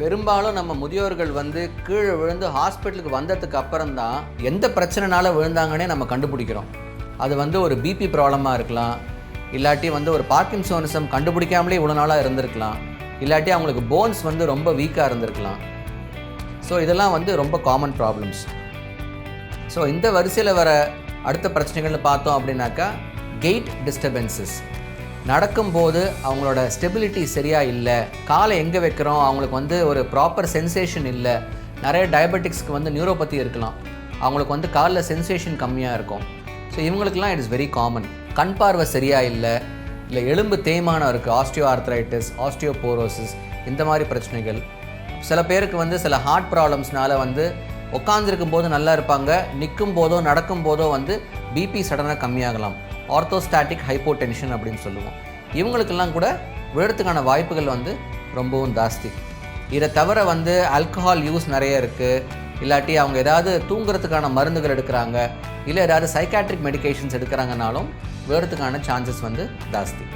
பெரும்பாலும் நம்ம முதியோர்கள் வந்து கீழே விழுந்து ஹாஸ்பிட்டலுக்கு வந்ததுக்கு அப்புறம் தான் எந்த பிரச்சனைனால விழுந்தாங்கன்னே நம்ம கண்டுபிடிக்கிறோம். அது வந்து ஒரு பிபி ப்ராப்ளமாக இருக்கலாம், இல்லாட்டி வந்து ஒரு பார்க்கின்சோனிசம் கண்டுபிடிக்காமலே இவ்வளோ நாளாக இருந்திருக்கலாம், இல்லாட்டி அவங்களுக்கு போன்ஸ் வந்து ரொம்ப வீக்காக இருந்திருக்கலாம். ஸோ இதெல்லாம் வந்து ரொம்ப காமன் ப்ராப்ளம்ஸ். ஸோ இந்த வரிசையில் வர அடுத்த பிரச்சனைகள்னு பார்த்தோம் அப்படின்னாக்கா கெயிட் டிஸ்டர்பன்சஸ். நடக்கும்போது அவங்களோட ஸ்டெபிலிட்டி சரியாக இல்லை, காலை எங்கே வைக்கிறோம் அவங்களுக்கு வந்து ஒரு ப்ராப்பர் சென்சேஷன் இல்லை. நிறைய டயபெட்டிக்ஸ்க்கு வந்து நியூரோபதி இருக்கலாம், அவங்களுக்கு வந்து காலில் சென்சேஷன் கம்மியாக இருக்கும். ஸோ இவங்களுக்கெல்லாம் இட் இஸ் வெரி காமன். கண் பார்வை சரியாக இல்லை, இல்லை எலும்பு தேய்மானம் இருக்குது, ஆஸ்டியோ ஆர்த்ரைட்டிஸ், ஆஸ்டியோபோரோசிஸ், இந்த மாதிரி பிரச்சனைகள். சில பேருக்கு வந்து சில ஹார்ட் ப்ராப்ளம்ஸ்னால வந்து உட்காந்துருக்கும் போது நல்லா இருப்பாங்க, நிற்கும் போதோ நடக்கும் போதோ வந்து பிபி சடனாக கம்மியாகலாம். ஆர்த்தோஸ்டாட்டிக் ஹைப்போடென்ஷன் அப்படின்னு சொல்லுவோம். இவங்களுக்கெல்லாம் கூட விழுறதுக்கான வாய்ப்புகள் வந்து ரொம்பவும் ஜாஸ்தி. இதை தவிர வந்து ஆல்கஹால் யூஸ் நிறைய இருக்குது, இல்லாட்டி அவங்க ஏதாவது தூங்குறதுக்கான மருந்துகள் எடுக்கிறாங்க, இல்லை ஏதாவது சைக்காட்ரிக் மெடிகேஷன்ஸ் எடுக்கிறாங்கனாலும் விழுறதுக்கான சான்சஸ் வந்து ஜாஸ்தி.